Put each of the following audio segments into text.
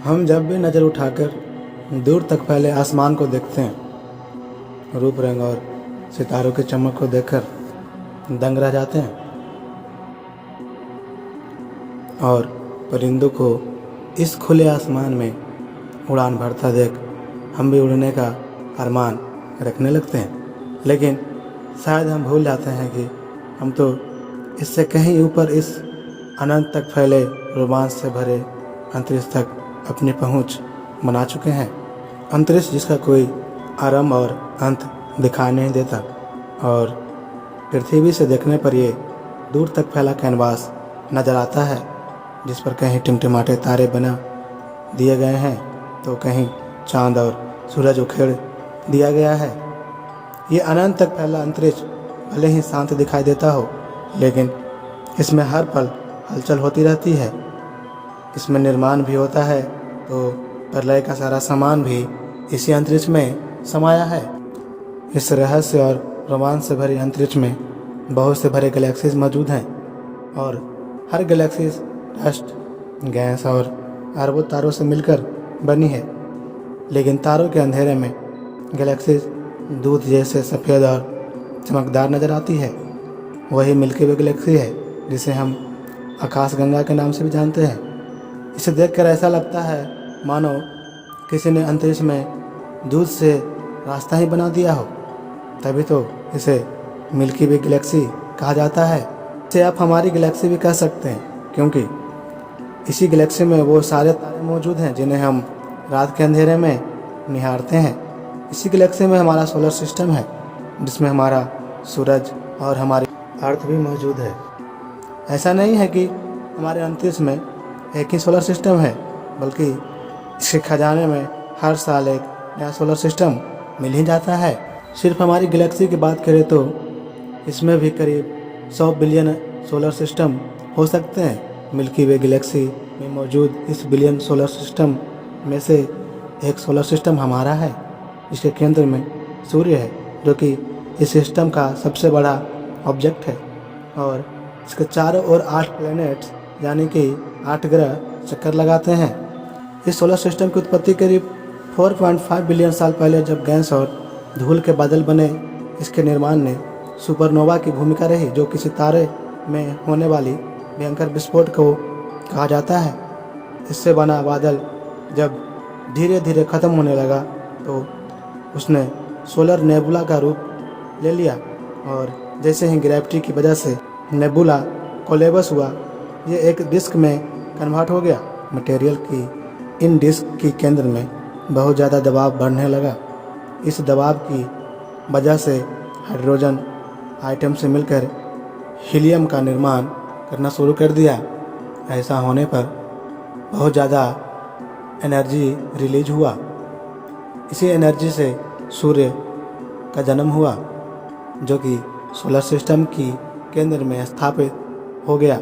हम जब भी नज़र उठाकर दूर तक फैले आसमान को देखते हैं, रूप रंग और सितारों की चमक को देखकर दंग रह जाते हैं और परिंदों को इस खुले आसमान में उड़ान भरता देख हम भी उड़ने का अरमान रखने लगते हैं। लेकिन शायद हम भूल जाते हैं कि हम तो इससे कहीं ऊपर इस अनंत तक फैले रोमांच से भरे अंतरिक्ष तक अपनी पहुंच बना चुके हैं। अंतरिक्ष जिसका कोई आरंभ और अंत दिखाई नहीं देता और पृथ्वी से देखने पर ये दूर तक फैला कैनवास नज़र आता है, जिस पर कहीं टिमटिमाते तारे बना दिए गए हैं तो कहीं चांद और सूरज उखेड़ दिया गया है। ये अनंत तक फैला अंतरिक्ष भले ही शांत दिखाई देता हो, लेकिन इसमें हर पल हलचल होती रहती है। इसमें निर्माण भी होता है तो प्रलय का सारा सामान भी इसी अंतरिक्ष में समाया है। इस रहस्य और रोमांच से भरी अंतरिक्ष में बहुत से भरे गैलेक्सीज मौजूद हैं और हर गैलेक्सीज डस्ट, गैस और अरबों तारों से मिलकर बनी है। लेकिन तारों के अंधेरे में गैलेक्सीज दूध जैसे सफ़ेद और चमकदार नज़र आती है। वही मिल्की वे गैलेक्सी है जिसे हम आकाशगंगा के नाम से भी जानते हैं। इसे देखकर ऐसा लगता है मानो किसी ने अंतरिक्ष में दूध से रास्ता ही बना दिया हो, तभी तो इसे मिल्की वे गैलेक्सी कहा जाता है। इसे आप हमारी गैलेक्सी भी कह सकते हैं, क्योंकि इसी गैलेक्सी में वो सारे तारे मौजूद हैं जिन्हें हम रात के अंधेरे में निहारते हैं। इसी गैलेक्सी में हमारा सोलर सिस्टम है, जिसमें हमारा सूरज और हमारी अर्थ भी मौजूद है। ऐसा नहीं है कि हमारे अंतरिक्ष में एक ही सोलर सिस्टम है, बल्कि इसके खजाने में हर साल एक नया सोलर सिस्टम मिल ही जाता है। सिर्फ हमारी गैलेक्सी की बात करें तो इसमें भी करीब 100 बिलियन सोलर सिस्टम हो सकते हैं। मिल्की वे गैलेक्सी में मौजूद इस बिलियन सोलर सिस्टम में से एक सोलर सिस्टम हमारा है, जिसके केंद्र में सूर्य है, जो कि इस सिस्टम का सबसे बड़ा ऑब्जेक्ट है और इसके चारों ओर 8 प्लैनेट्स यानी कि 8 ग्रह चक्कर लगाते हैं। इस सोलर सिस्टम की उत्पत्ति करीब 4.5 बिलियन साल पहले जब गैस और धूल के बादल बने। इसके निर्माण ने सुपरनोवा की भूमिका रही, जो किसी तारे में होने वाली भयंकर विस्फोट को कहा जाता है। इससे बना बादल जब धीरे धीरे ख़त्म होने लगा तो उसने सोलर नेबुला का रूप ले लिया और जैसे ही ग्रेविटी की वजह से नेबुला कोलेबस हुआ, ये एक डिस्क में कन्वर्ट हो गया। मटेरियल की इन डिस्क की केंद्र में बहुत ज़्यादा दबाव बढ़ने लगा। इस दबाव की वजह से हाइड्रोजन आइटम से मिलकर हीलियम का निर्माण करना शुरू कर दिया। ऐसा होने पर बहुत ज़्यादा एनर्जी रिलीज हुआ। इसी एनर्जी से सूर्य का जन्म हुआ, जो कि सोलर सिस्टम की केंद्र में स्थापित हो गया।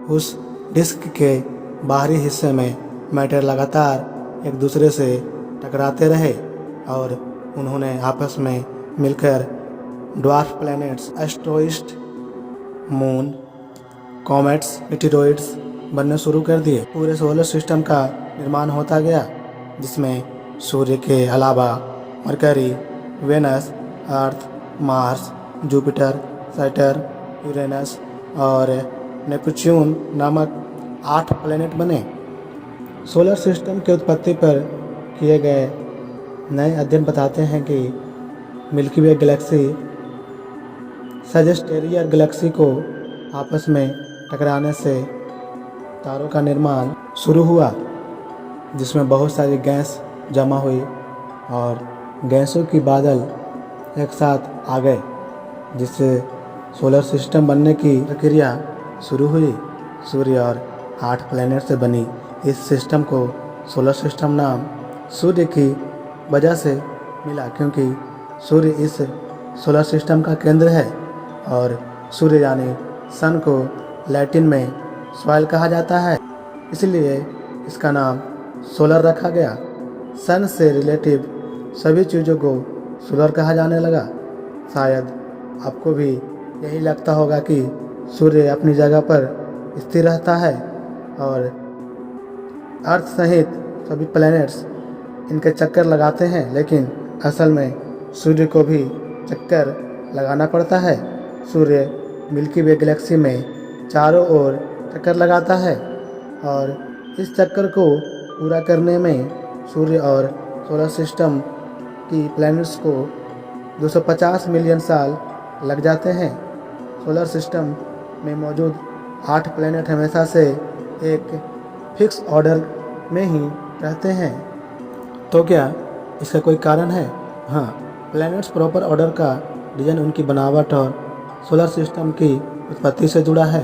उस डिस्क के बाहरी हिस्से में मैटर लगातार एक दूसरे से टकराते रहे और उन्होंने आपस में मिलकर dwarf planets, asteroids, moon, comets, meteoroids बनने शुरू कर दिए। पूरे सोलर सिस्टम का निर्माण होता गया, जिसमें सूर्य के अलावा मरकरी, वेनस, अर्थ, मार्स, जुपिटर, सैटर्न, यूरेनस और नेपच्यून नामक 8 प्लैनेट बने। सोलर सिस्टम की उत्पत्ति पर किए गए नए अध्ययन बताते हैं कि मिल्की वे गैलेक्सी सजिटेरियस गैलेक्सी को आपस में टकराने से तारों का निर्माण शुरू हुआ, जिसमें बहुत सारी गैस जमा हुई और गैसों की बादल एक साथ आ गए, जिससे सोलर सिस्टम बनने की प्रक्रिया शुरू हुई। सूर्य और 8 प्लैनेट से बनी इस सिस्टम को सोलर सिस्टम नाम सूर्य की वजह से मिला, क्योंकि सूर्य इस सोलर सिस्टम का केंद्र है और सूर्य यानी सन को लैटिन में सॉइल कहा जाता है, इसलिए इसका नाम सोलर रखा गया। सन से रिलेटिव सभी चीज़ों को सोलर कहा जाने लगा। शायद आपको भी यही लगता होगा कि सूर्य अपनी जगह पर स्थिर रहता है और अर्थ सहित सभी प्लैनेट्स इनके चक्कर लगाते हैं, लेकिन असल में सूर्य को भी चक्कर लगाना पड़ता है। सूर्य मिल्की वे गैलेक्सी में चारों ओर चक्कर लगाता है और इस चक्कर को पूरा करने में सूर्य और सोलर सिस्टम की प्लैनेट्स को 250 मिलियन साल लग जाते हैं। सोलर सिस्टम में मौजूद 8 प्लैनेट हमेशा से एक फिक्स ऑर्डर में ही रहते हैं। तो क्या इसका कोई कारण है? हाँ, प्लैनेट्स प्रॉपर ऑर्डर का डिज़ाइन उनकी बनावट और सोलर सिस्टम की उत्पत्ति से जुड़ा है।